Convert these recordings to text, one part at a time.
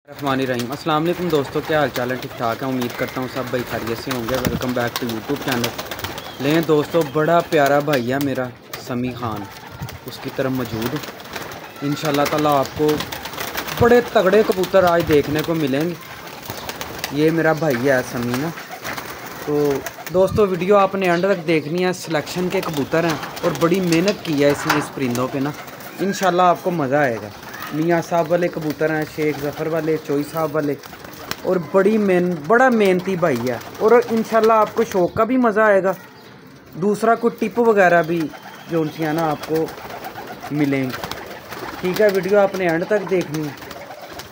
रहीम। अस्सलाम वालेकुम दोस्तों, क्या हाल चाल है? ठीक ठाक है, उम्मीद करता हूँ सब भाई खैरियत से होंगे। Welcome back to YouTube channel. लें दोस्तों, बड़ा प्यारा भाई है मेरा समी खान, उसकी तरफ मौजूद। इंशाल्लाह ताला आपको बड़े तगड़े कबूतर आज देखने को मिलेंगे। ये मेरा भाई है समी ना। तो दोस्तों वीडियो आपने एंड तक देखनी है। सिलेक्शन के कबूतर हैं और बड़ी मेहनत की है इसने इस परिंदों पे ना। इंशाल्लाह आपको मज़ा आएगा। मियाँ साहब वाले कबूतर हैं, शेख ज़फ़र वाले, चोई साहब वाले, और बड़ा मेहनती भाई है। और इंशाल्लाह आपको शौक़ का भी मज़ा आएगा। दूसरा कोई टिप वगैरह भी जो उनसे है ना आपको मिलेंगे। ठीक है, वीडियो आपने एंड तक देखनी है।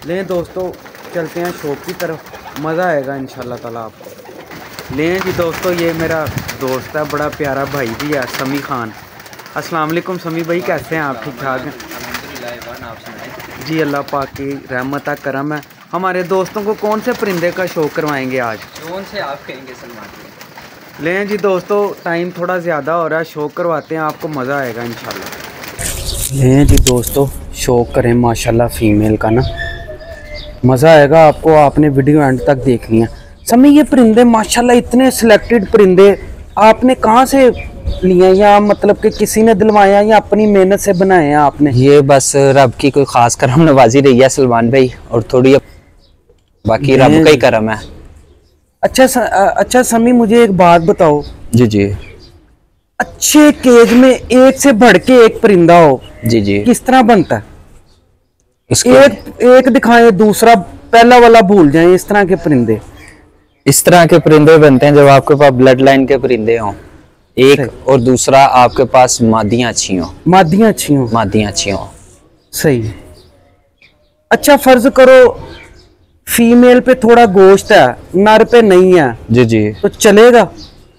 लें दोस्तों, चलते हैं शौक़ की तरफ, मज़ा आएगा इंशाल्लाह ताला आपको। लें जी दोस्तों, ये मेरा दोस्त है, बड़ा प्यारा भाई भी है समी खान। अस्सलाम वालेकुम समी भाई, कैसे हैं आप? ठीक ठाक हैं? जी, अल्लाह पाक की रहमत करम है। हमारे दोस्तों को कौन से परिंदे का शौक़ करवाएंगे आज? कौन से आप कहेंगे सलमान? लें जी दोस्तों, टाइम थोड़ा ज़्यादा हो रहा है, शौक़ करवाते हैं, आपको मज़ा आएगा इंशाल्लाह। लें जी दोस्तों, शौक़ करें माशाल्लाह फीमेल का ना, मज़ा आएगा आपको। आपने वीडियो एंड तक देखनी है। समी, ये परिंदे माशाल्लाह इतने सिलेक्टेड परिंदे आपने कहाँ से लिए, या मतलब कि किसी ने दिलवाया या अपनी मेहनत से बनाए हैं आपने? ये बस रब की कोई खास करम नवाजी रही है सलमान भाई, और थोड़ी बाकी रब का ही करम है। अच्छा समी, मुझे एक बात बताओ। जी जी। अच्छे केज में एक से बढ़ के एक परिंदा हो, जी जी, किस तरह बनता है? एक दिखाएं, दूसरा पहला वाला भूल जाएं। इस तरह के परिंदे, इस तरह के परिंदे बनते हैं जब आपके पास ब्लड लाइन के परिंदे हों, एक, और दूसरा आपके पास मादियाँ अच्छी हों। मादियाँ अच्छी हों? मादियाँ अच्छी हों, सही। अच्छा, फर्ज करो फीमेल पे थोड़ा गोश्त है, नर पे नहीं है, जी जी, तो चलेगा?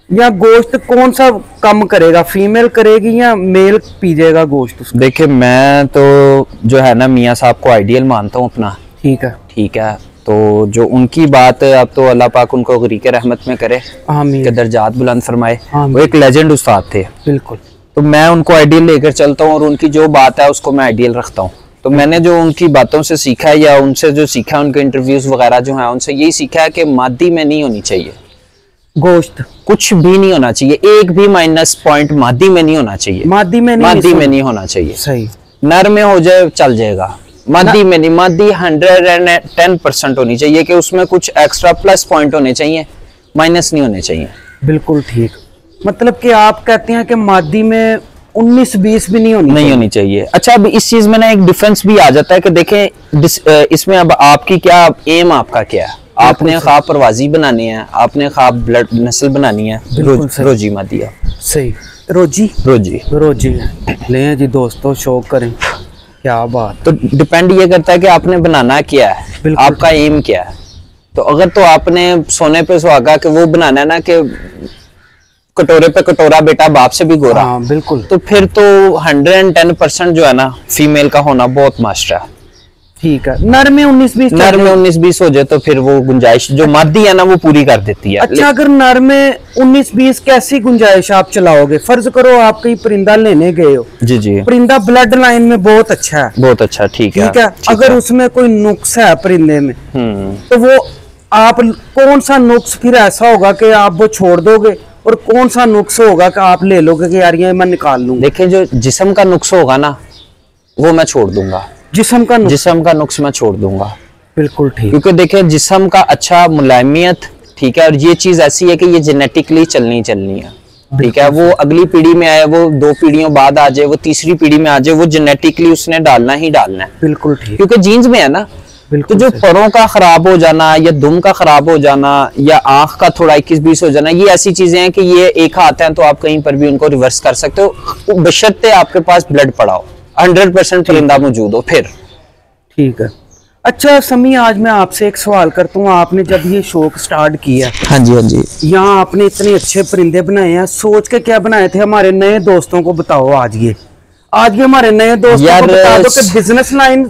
या गोश्त कौन सा कम करेगा, फीमेल करेगी या मेल पी जाएगा गोश्त उसका? देखिए, मैं तो जो है ना मियाँ साहब को आइडियल मानता हूँ अपना। ठीक है, ठीक है, तो जो उनकी बात है, अब तो अल्लाह पाक उनको गरीक रहमत में करे, के दर्जात बुलंद फरमाए। वो एक लेजेंड उस्ताद थे। बिल्कुल। तो मैं उनको आइडियल लेकर चलता हूँ, और उनकी जो बात है उसको मैं आइडियल रखता हूँ। तो मैंने जो उनकी बातों से सीखा है, या उनसे जो सीखा है, उनके इंटरव्यूज वगैरह जो है, उनसे यही सीखा है कि मादी में नहीं होनी चाहिए गोश्त, कुछ भी नहीं होना चाहिए, एक भी माइनस पॉइंट मादी में नहीं होना चाहिए। मादी में नहीं होना चाहिए। सही। नर में हो जाए चल जाएगा, मादी में नहीं। मादी 110% होनी चाहिए, कि उसमें कुछ एक्स्ट्रा प्लस पॉइंट होने चाहिए, माइनस नहीं होने चाहिए। बिल्कुल ठीक। मतलब कि आप कहते हैं कि मादी में 19-20 भी नहीं होनी चाहिए। अच्छा, अब इस चीज में ना एक डिफरेंस भी आ जाता है कि देखें इसमें अब आपकी क्या एम, आपका क्या है। आपने ख्वाब परवाजी बनानी है, आपने ख्वाब ब्लड नस्ल बनानी है, रोजी मादिया। सही, रोजी रोजी रोजी ले जी दोस्तों, शौक करें। क्या बात। तो डिपेंड ये करता है कि आपने बनाना क्या है, आपका एम क्या है। तो अगर तो आपने सोने पे सुहागा कि वो बनाना है ना, कि कटोरे पे कटोरा बेटा बाप से भी गोरा। हाँ, बिल्कुल। तो फिर तो 110% जो है ना फीमेल का होना बहुत मस्ट है। ठीक है। नर में 19-20 हो जाए तो फिर वो गुंजाइश जो मादी है ना वो पूरी कर देती है। अच्छा, अगर नर में 19-20 कैसी गुंजाइश आप चलाओगे? फर्ज करो आप कहीं परिंदा लेने गए हो। जी जी। परिंदा ब्लड लाइन में बहुत अच्छा है, बहुत अच्छा, ठीक है। अगर उसमें कोई नुक्स है परिंदे में, तो वो आप कौन सा नुक्स फिर ऐसा होगा कि आप वो छोड़ दोगे, और कौन सा नुक्स होगा कि आप ले लोगे कि यार ये मैं निकाल लूंगा? देखिए, जो जिस्म का नुक्स होगा ना वो मैं छोड़ दूंगा। जिस्म का नुक्स मैं छोड़ दूंगा। बिल्कुल ठीक। क्योंकि देखिए, जिस्म का अच्छा मुलायमियत, ठीक है, और ये चीज ऐसी है कि ये जेनेटिकली चलनी है। ठीक है, वो अगली पीढ़ी में आए, वो 2 पीढ़ियों बाद आ जाए, वो तीसरी पीढ़ी में आ जाए, वो जेनेटिकली उसने डालना ही डालना है। बिल्कुल ठीक। क्योंकि जीन्स में है ना। तो जो परों का खराब हो जाना, या दुम का खराब हो जाना, या आंख का थोड़ा 21-20 हो जाना, ये ऐसी चीजें हैं कि ये एक हाथ है तो आप कहीं पर भी उनको रिवर्स कर सकते हो, बशर्ते आपके पास ब्लड पड़ा हो, 100% परिंदा मौजूद हो फिर। ठीक है। अच्छा समी, आज मैं आपसे एक सवाल करता हूँ। आपने जब ये शौक स्टार्ट किया, हाँ जी हाँ जी, यहाँ आपने इतने अच्छे परिंदे बनाए हैं, सोच के क्या बनाए थे? हमारे नए दोस्तों को बताओ आज ये हमारे नए दोस्तों को बता दो कि बिजनेस लाइन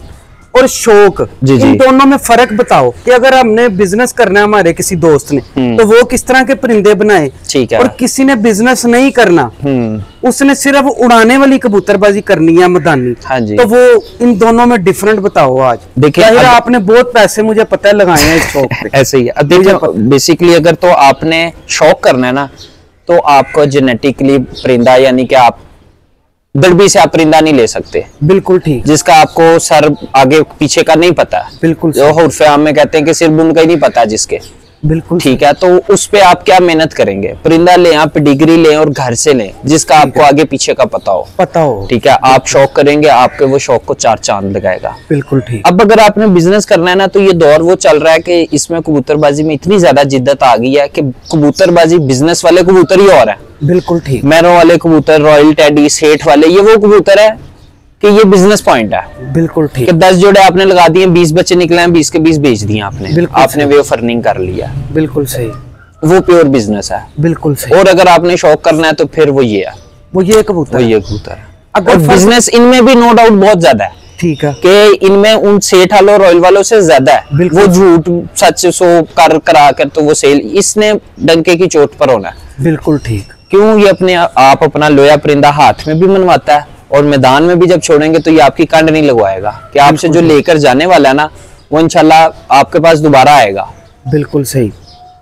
और शौक, इन दोनों में फर्क बताओ कि अगर हमने बिजनेस करना है हमारे किसी दोस्त ने तो वो किस तरह के परिंदे बनाए, ठीक है, और किसी ने बिजनेस नहीं करना, उसने सिर्फ उड़ाने वाली कबूतरबाजी करनी है मैदानी, हाँ जी, तो वो इन दोनों में डिफरेंट बताओ। आज देखिए आपने बहुत पैसे मुझे पता है लगाए हैं इस शौक पे। ऐसे ही अब देखिए बेसिकली अगर तो आपने शौक करना है ना तो आपको जेनेटिकली परिंदा यानी कि आप दड़बी से आप परिंदा नहीं ले सकते। बिल्कुल ठीक। जिसका आपको सर आगे पीछे का नहीं पता। बिल्कुल। जो उर्फे आम में कहते हैं कि सिर बुन का ही नहीं पता जिसके। बिल्कुल ठीक है, तो उस पे आप क्या मेहनत करेंगे? परिंदा लें, आप डिग्री लें और घर से लें जिसका आपको आगे पीछे का पता हो। ठीक है, आप शौक करेंगे, आपके वो शौक को चार चांद लगाएगा। बिल्कुल ठीक। अब अगर आपने बिजनेस करना है ना तो ये दौर वो चल रहा है कि इसमें कबूतरबाजी में इतनी ज्यादा जिद्दत आ गई है कि कबूतरबाजी बिजनेस वाले कबूतर ही और है। बिल्कुल ठीक। मैरों वाले कबूतर, रॉयल टेडी, सेठ वाले, ये वो कबूतर है कि ये बिजनेस पॉइंट है। बिल्कुल ठीक। 10 जोड़े आपने लगा दिए, 20 बच्चे निकले हैं, 20 के 20 बेच दिए आपने वे फर्निंग कर लिया। बिल्कुल सही। वो प्योर बिजनेस है। बिल्कुल सही। और अगर आपने शौक करना है तो फिर वो ये है, वो ये कबूतर है। अगर बिजनेस इनमें भी नो डाउट बहुत ज्यादा है। ठीक है, कि इनमें उन सेठ वालों रॉयल वालों से ज्यादा है। वो झूठ सच सो कर करा कर तो वो सेल, इसने डंके की चोट पर होना है। बिल्कुल ठीक। क्यों? ये अपने आप अपना लोया परिंदा हाथ में भी मनवाता है और मैदान में भी जब छोड़ेंगे तो ये आपकी कंड नहीं लगवाएगा कि आपसे जो लेकर जाने वाला है ना वो इंशाल्लाह आपके पास दोबारा आएगा। बिल्कुल सही।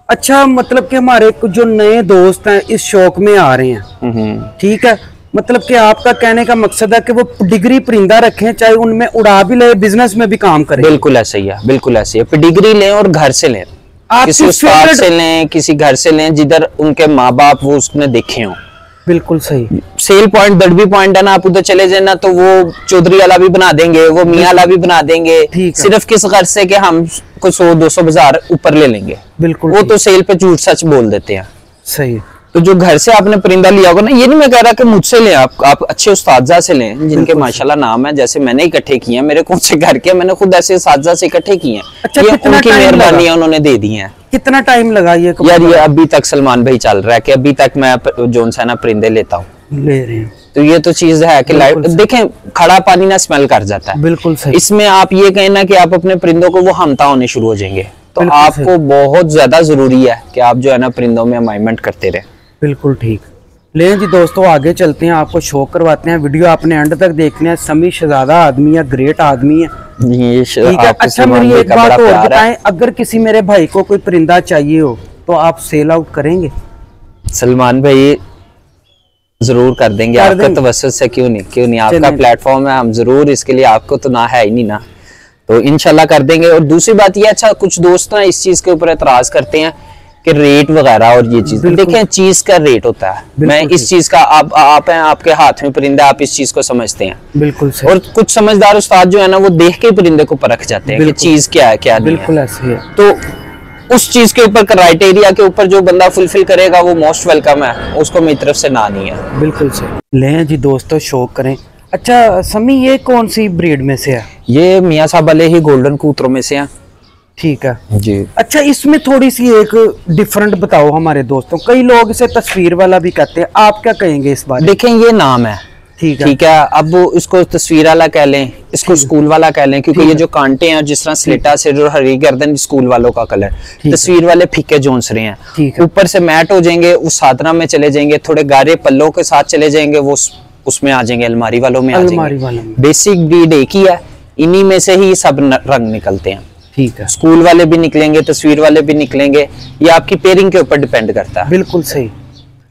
अच्छा, मतलब कि हमारे जो नए दोस्त हैं इस शौक में आ रहे हैं, ठीक है, मतलब कि आपका कहने का मकसद है कि वो डिग्री परिंदा रखें, चाहे उनमें उड़ा भी ले, बिजनेस में भी काम करें। बिल्कुल ऐसे ही है, बिल्कुल ऐसे ही है। डिग्री लें और घर से लें, किसी उस्ताद से लें, किसी घर से लें जिधर उनके माँ बाप वो उसने देखे हों। बिल्कुल सही। सेल पॉइंट, दड़बी पॉइंट है ना, आप उधर चले जाए ना तो वो चौधरी वाला भी बना देंगे, वो मियाँ वाला भी बना देंगे, सिर्फ किस गर्ज से कि हम को 100-200 बाजार ऊपर ले लेंगे। बिल्कुल। वो तो सेल पे झूठ सच बोल देते हैं। सही। तो जो घर से आपने परिंदा लिया होगा ना, ये नहीं मैं कह रहा कि मुझसे लें, आप अच्छे उस्तादजा से लें जिनके माशाल्लाह नाम है, जैसे मैंने इकट्ठे किए हैं, मेरे कौन से घर के, मैंने खुद ऐसे उस्तादजा से इकट्ठे किए हैं। अच्छा, ये उनकी मेहरबानी उन्होंने दे दी है। कितना टाइम लगा ये यार? ये अभी तक सलमान भाई चल रहा है कि अभी तक मैं जोन सा ना परिंदे लेता हूँ, ले रहे हैं। तो ये तो चीज है कि लाइट देखें, खड़ा पानी ना स्मेल कर जाता है। बिल्कुल सही। इसमें आप ये कहें ना कि आप अपने परिंदों को वो हमता होने शुरू हो जाएंगे, तो आपको बहुत ज्यादा जरूरी है कि आप जो है ना परिंदों में अमाइनमेंट करते रहे। बिल्कुल ठीक। ले जी दोस्तों, आगे चलते हैं, आपको शौक करवाते हैं। वीडियो आपने एंड तक देखना है। समी शहजादा आदमी है, ग्रेट आदमी है, ठीक है। अच्छा, मेरी एक बात और बताएं, अगर किसी मेरे भाई को कोई परिंदा चाहिए हो तो आप सेल आउट करेंगे? सलमान भाई जरूर कर देंगे, आपका तवज्जुह से क्यों नहीं, आपका प्लेटफॉर्म है, हम जरूर इसके लिए, आपको तो ना है ही नहीं ना, तो इंशाल्लाह कर देंगे। और दूसरी बात ये, अच्छा कुछ दोस्त ना इस चीज के ऊपर एतराज करते हैं कि रेट वगैरह और ये चीज, देखें चीज का रेट होता है। मैं इस चीज का आप हैं, आपके हाथ में परिंदा, आप इस चीज को समझते हैं। बिल्कुल सही। और कुछ समझदार उस्ताद जो है ना वो देख के परिंदे को परख जाते हैं कि चीज क्या है क्या नहीं। बिल्कुल ऐसे है। तो उस चीज के ऊपर, क्राइटेरिया के ऊपर जो बंदा फुलफिल करेगा वो मोस्ट वेलकम है, उसको मेरी तरफ से ना नहीं है। बिल्कुल सही। ले जी दोस्तों, शौक करें। अच्छा समी, ये कौन सी ब्रीड में से है? ये मियाँ साहब वाले ही गोल्डन कबूतरों में से हैं। ठीक है जी। अच्छा, इसमें थोड़ी सी एक डिफरेंट बताओ हमारे दोस्तों, कई लोग इसे तस्वीर वाला भी कहते हैं, आप क्या कहेंगे इस बारे? देखें ये नाम है, ठीक है, अब वो इसको तस्वीर वाला कह लें, इसको स्कूल वाला कह लें, क्योंकि ये जो कांटे हैं जिस तरह स्लेटा सिर और हरी गर्दन स्कूल वालों का कलर, तस्वीर वाले फीके जोन्स रहे हैं, ऊपर से मैट हो जाएंगे, उस साधना में चले जाएंगे, थोड़े गारे पल्लों के साथ चले जाएंगे, वो उसमें आ जाएंगे, अलमारी वालों में आ जाएंगे। बेसिक ब्रीड एक ही है, इन्हीं में से ही सब रंग निकलते हैं। ठीक है, स्कूल वाले भी निकलेंगे, तस्वीर वाले भी निकलेंगे, ये आपकी पेयरिंग के ऊपर डिपेंड करता है। बिल्कुल सही।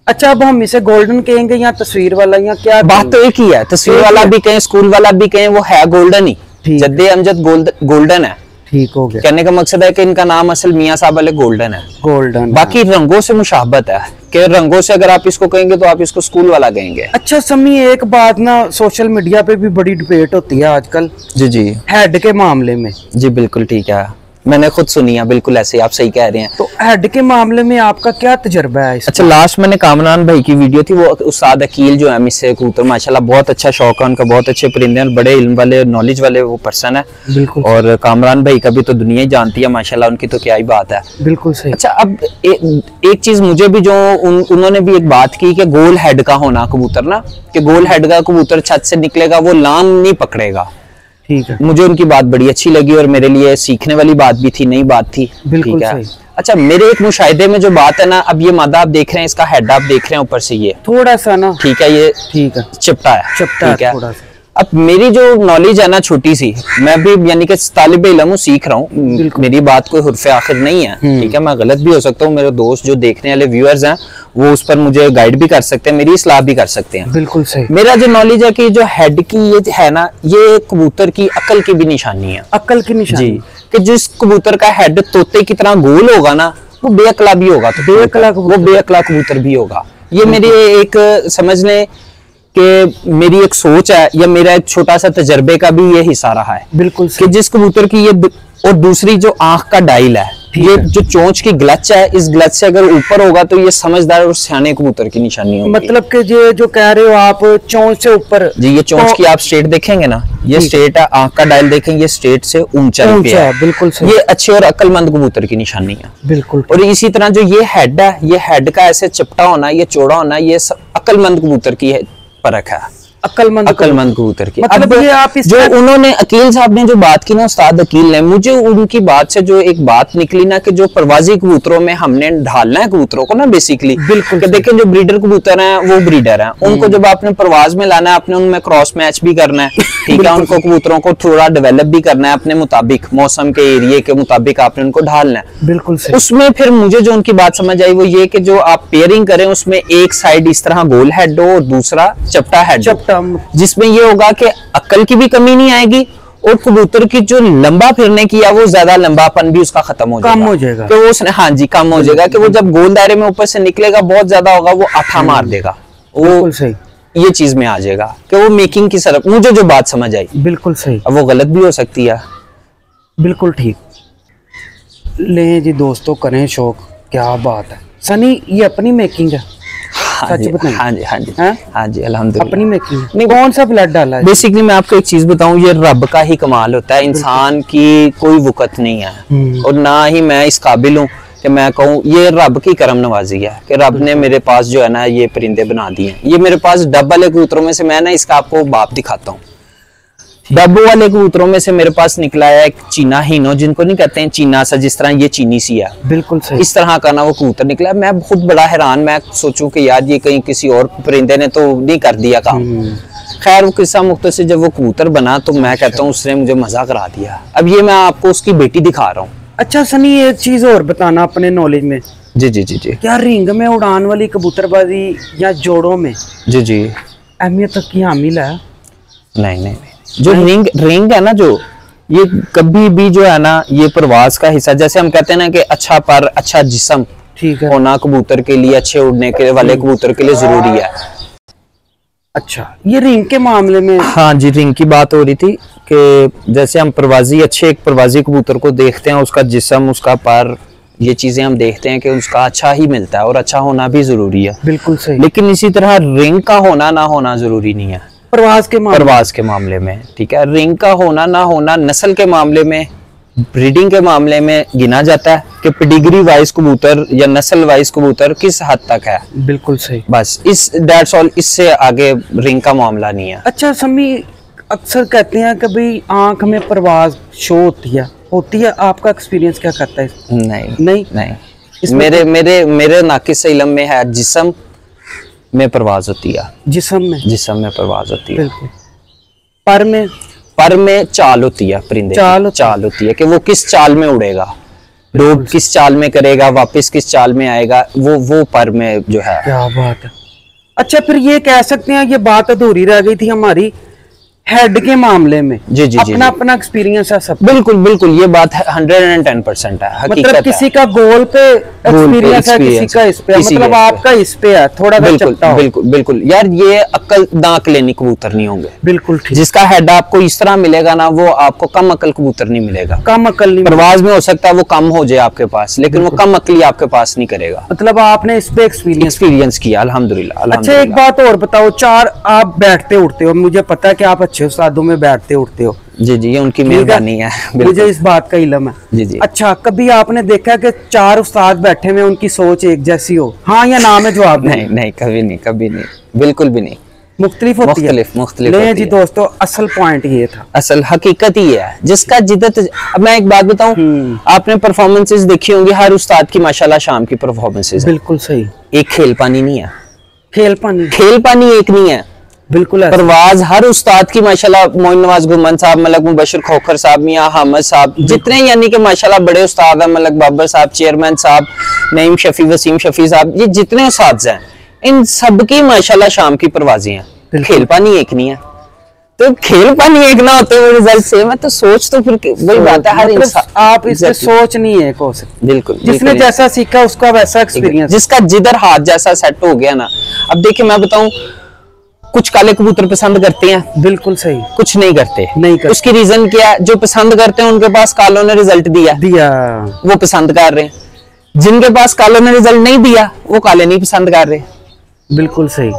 अच्छा, अब हम इसे गोल्डन कहेंगे या तस्वीर वाला, या क्या? बात तो एक ही है, तस्वीर वाला भी कहें, स्कूल वाला भी कहें, वो है गोल्डन ही, जद्दे अमजद गोल्डन है। ठीक हो गया। कहने का मकसद है कि इनका नाम असल मियाँ साहब वाले गोल्डन है। गोल्डन। बाकी रंगों से मुशाबत है कि रंगों से अगर आप इसको कहेंगे तो आप इसको स्कूल वाला कहेंगे। अच्छा समी, एक बात ना, सोशल मीडिया पे भी बड़ी डिबेट होती है आजकल। जी हेड के मामले में। जी बिल्कुल ठीक है, मैंने खुद सुनी है, बिल्कुल ऐसे आप सही कह रहे हैं। तो हेड के मामले में आपका क्या तजर्बा है? अच्छा, लास्ट मैंने कामरान भाई की वीडियो थी, वो उस्ताद अकील जो है मिससे कबूतर, माशाल्लाह बहुत अच्छा शौक है उनका, बहुत अच्छे परिंदे हैं, बड़े इल्म वाले नॉलेज वाले वो पर्सन है। बिल्कुल। और कामरान भाई का भी तो दुनिया ही जानती है माशाल्लाह, उनकी तो क्या ही बात है। बिल्कुल सही। अच्छा, अब एक चीज मुझे भी जो उन्होंने भी एक बात की कि गोल हेड का होना कबूतर ना, कि गोल हेड का कबूतर छत से निकलेगा वो लाम नहीं पकड़ेगा, ठीक है। मुझे उनकी बात बड़ी अच्छी लगी और मेरे लिए सीखने वाली बात भी थी, नई बात थी। बिल्कुल ठीक है। सही। अच्छा, मेरे एक मुशाहिदे में जो बात है ना, अब ये मादा आप देख रहे हैं, इसका हेड आप देख रहे हैं ऊपर से, ये थोड़ा सा ना, ठीक है, ये ठीक है, चिपटा है, चिपटा ठीक है। थोड़ा सा। अब मेरी जो नॉलेज है ना छोटी सी, मैं भी यानी कि तालिब इल्म हूं, सीख रहा हूँ, मेरी बात कोई हुर्फ़े आखिर नहीं है, ठीक है। मैं गलत भी हो सकता हूँ, मेरे दोस्त जो देखने वाले व्यूअर्स हैं वो उस पर मुझे गाइड भी कर सकते हैं, मेरी इस्लाह भी कर सकते हैं। बिल्कुल सही। मेरा जो नॉलेज है कि जो हेड की ये है ना, ये कबूतर की अकल की भी निशानी है। अकल की निशानी जी, कि जिस कबूतर का हेड तोते की तरह गोल होगा ना, वो बेअकला भी होगा, तो वो बेअकला कबूतर भी होगा। ये मेरी एक समझ लें कि मेरी एक सोच है, या मेरा एक छोटा सा तजर्बे का भी ये हिस्सा रहा है। बिल्कुल कि जिस कबूतर की ये, और दूसरी जो आंख का डायल है, ये जो चोंच की ग्लच है, इस ग्लच से अगर ऊपर होगा तो ये समझदार और सियाने कबूतर की निशानी होगी। मतलब कि ये जो कह रहे हो आप, चोंच से ऊपर जी, ये चोंच की आप स्ट्रेट देखेंगे ना, ये स्ट्रेट है, आंख का डायल देखेंगे, ये स्ट्रेट से ऊंचा है। बिल्कुल सही। ये अच्छे और अक्लमंद कबूतर की निशानी है। बिल्कुल। और इसी तरह जो ये हेड है, ये हेड का ऐसे चिपटा होना, ये चौड़ा होना, ये अक्लमंद कबूतर की परख है, अक्लमंद कबूतर की। मतलब अब ये आप जो उन्होंने अकील साहब ने जो बात की ना, उस्ताद अकील ने, मुझे उनकी बात से जो एक बात निकली ना, कि जो प्रवासी कबूतरों में हमने ढालना है कबूतरों को ना, बेसिकली बिल्कुल देखें, जो ब्रीडर कबूतर हैं वो ब्रीडर हैं, उनको जब आपने प्रवास में लाना है, आपने उनमें क्रॉस मैच भी करना है, ठीक है। उनको कबूतरों को थोड़ा डेवलप भी करना है अपने मुताबिक, मौसम के एरिए के मुताबिक आपने उनको ढालना है। बिल्कुल सही। उसमें फिर मुझे जो उनकी बात समझ आई वो ये कि जो आप पेयरिंग करें, उसमें एक साइड इस तरह गोल हेड हो और दूसरा चपटा हेड हो, जिसमें ये होगा कि अक्ल की भी कमी नहीं आएगी, और कबूतर की जो लंबा फिरने की है, वो ज्यादा लंबापन भी उसका खत्म हो जाएगा, कम हो जाएगा, कि वो उसने, हाँ जी, कम हो जाएगा, कि वो जब गोल दायरे में ऊपर से निकलेगा बहुत ज्यादा होगा, वो आठा मार देगा, वो सही, ये चीज में आ जाएगा कि वो मेकिंग की तरफ, मुझे जो बात समझ आई। बिल्कुल सही। अब वो गलत भी हो सकती है। बिल्कुल ठीक। ले जी दोस्तों, करें शौक, क्या बात है सनी, ये अपनी मेकिंग है? हाँ जी, हाँ जी, हाँ जी, हाँ जी, अल्हम्दुलिल्लाह अपनी मेकिंग। नहीं, कौन सा ब्लड डाला है? बेसिकली मैं आपको एक चीज बताऊं, ये रब का ही कमाल होता है, इंसान की कोई वक़्त नहीं है, और ना ही मैं इस काबिल हूँ कि मैं कहूँ, ये रब की करम नवाजी है कि रब ने मेरे पास जो है ना ये परिंदे बना दिए हैं। ये मेरे पास डब वाले कबूतरों में से, मैं ना इसका आपको बाप दिखाता हूँ। डब वाले कबूतरों में से मेरे पास निकला है एक चीना हिनो, जिनको नहीं कहते हैं चीना सा, जिस तरह ये चीनी सी है, बिल्कुल सही, इस तरह का ना वो कबूतर निकला। मैं खुद बड़ा हैरान, मैं सोचूं कि यार ये कहीं किसी और परिंदे ने तो नहीं कर दिया काम। खैर, वो किस्सा मुख्तसर जब वो कबूतर बना तो मैं कहता हूँ उसने मुझे मजा करा दिया। अब ये मैं आपको उसकी बेटी दिखा रहा हूँ। अच्छा सनी, एक चीज और बताना अपने नॉलेज में। जी जी जी जी। क्या रिंग में उड़ान वाली कबूतरबाजी या जोड़ों में जी जी अहमियत की हामिल है? नहीं नहीं, जो रिंग है ना, जो ये कभी भी जो है ना, ये प्रवास का हिस्सा, जैसे हम कहते हैं ना कि अच्छा पर अच्छा जिस्म, ठीक है, होना कबूतर के लिए, अच्छे उड़ने के वाले कबूतर के लिए जरूरी है। अच्छा, ये रिंग के मामले में? हाँ जी, रिंग की बात हो रही थी कि जैसे हम प्रवासी, अच्छे एक प्रवासी कबूतर को देखते हैं, उसका जिस्म, उसका पर, ये चीजें हम देखते हैं कि उसका अच्छा ही मिलता है, और अच्छा होना भी जरूरी है। बिल्कुल सही। लेकिन इसी तरह रिंग का होना ना होना जरूरी नहीं है प्रवास के मामले में, ठीक है। रिंग का होना ना होना नस्ल के मामले में, ब्रीडिंग के मामले में गिना जाता है कि पेडिग्री वाइज कबूतर या नस्ल वाइज कबूतर किस हद तक है। बिल्कुल सही, बस इस दैट्स ऑल, इससे आगे रिंग का मामला नहीं है। अच्छा समी, अक्सर कहते हैं कि भाई आंख में परवाज शो होती है, आपका एक्सपीरियंस क्या कहता है? नहीं नहीं नहीं, मेरे नाकिस इल्म में है, जिस्म में परवाज होती है, जिस्म में परवाज होती है। बिल्कुल। पर में चाल होती है, परिंदे चाल होती है कि वो किस चाल में उड़ेगा, डोब किस चाल में करेगा, वापस किस चाल में आएगा, वो पर में जो है। क्या बात है। अच्छा, फिर ये कह सकते हैं, ये बात अधूरी रह गई थी हमारी, हेड के मामले में जी जी अपना अपना एक्सपीरियंस है सब। बिल्कुल बिल्कुल, ये बात 110% है, हकीकत मतलब किसी का गोल पे एक्सपीरियंस है, किसी का इस पे, मतलब आपका इस पे है थोड़ा। बिल्कुल बिल्कुल यार, ये अक्ल दांक लेनी कबूतर नहीं होंगे। बिल्कुल ठीक। जिसका हेड आपको इस तरह मिलेगा ना, वो आपको कम अकल कबूतर नहीं मिलेगा। कम अकल नहीं, परवाज में हो सकता है वो कम हो जाए आपके पास, लेकिन वो कम अकली आपके पास नहीं करेगा। मतलब आपने इस पे एक्सपीरियंस किया, अल्हम्दुलिल्लाह। अच्छा, एक बात और बताओ, चार आप बैठते उठते हो, मुझे पता है कि आप अच्छे उस्तादों में बैठते उठते हो। जी जी, ये उनकी मेहरबानी है, मुझे इस बात का इल्म है। जी जी। अच्छा, कभी आपने देखा कि चार उस्ताद बैठे में उनकी सोच एक जैसी हो? हाँ या ना में जवाब? नहीं नहीं, कभी नहीं, बिल्कुल भी नहीं। मुख्तलिफ होती है। मुख्तलिफ ले जी दोस्तों, असल पॉइंट ये था, असल हकीकत ही है जिसका जिद्दत। अब मैं एक बात बताऊं, आपने परफॉर्मेंसेस देखी होंगी हर उस्ताद की, माशाल्लाह शाम की परफॉर्मेंसेस बिल्कुल सही। एक खेल पानी नहीं है, खेल पानी एक नहीं है, बिल्कुल। परवाज हर उस्ताद की माशाल्लाह, मोइन नवाज गुरमन साहब, मलक मुबशर खोखर साहब, मियां हामिद साहब, जितने यानी कि माशाल्लाह बड़े उस्ताद हैं, मलक बाबर साहब, चेयरमैन साहब, नईम शफी, वसीम शफी साहब, ये जितने उस्ताद हैं इन सबकी माशाल्लाह शाम की परवाजी हैं। खेल पानी एक नहीं है, तो खेल पानी एक ना होते हुए रिजल्ट सेम है, तो सोच तो फिर वही बात है, हर इंसान आप इससे सोच नहीं है हो सकती। बिल्कुल, जिसने जैसा सीखा उसका वैसा एक्सपीरियंस, जिसका जिधर हाथ जैसा सेट हो गया ना। अब देखिए मैं बताऊं, कुछ काले कबूतर पसंद करते हैं, बिल्कुल सही, कुछ नहीं करते, नहीं करते। उसकी रीजन क्या है? जो पसंद करते हैं उनके पास कालों ने रिजल्ट दिया, वो पसंद कर रहे हैं। जिनके पास कालों ने रिजल्ट नहीं दिया वो काले नहीं पसंद कर रहे। बिल्कुल सही,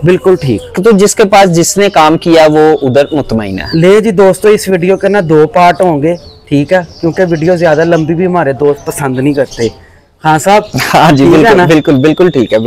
बिल्कुल ठीक। तो जिसके पास जिसने काम किया वो उधर मुतमईन है। ले जी दोस्तों, इस वीडियो के ना 2 पार्ट होंगे, ठीक है, क्योंकि वीडियो ज्यादा लंबी भी हमारे दोस्त पसंद नहीं करते। हाँ साहब, हाँ जी, बिल्कुल बिल्कुल बिल्कुल ठीक है।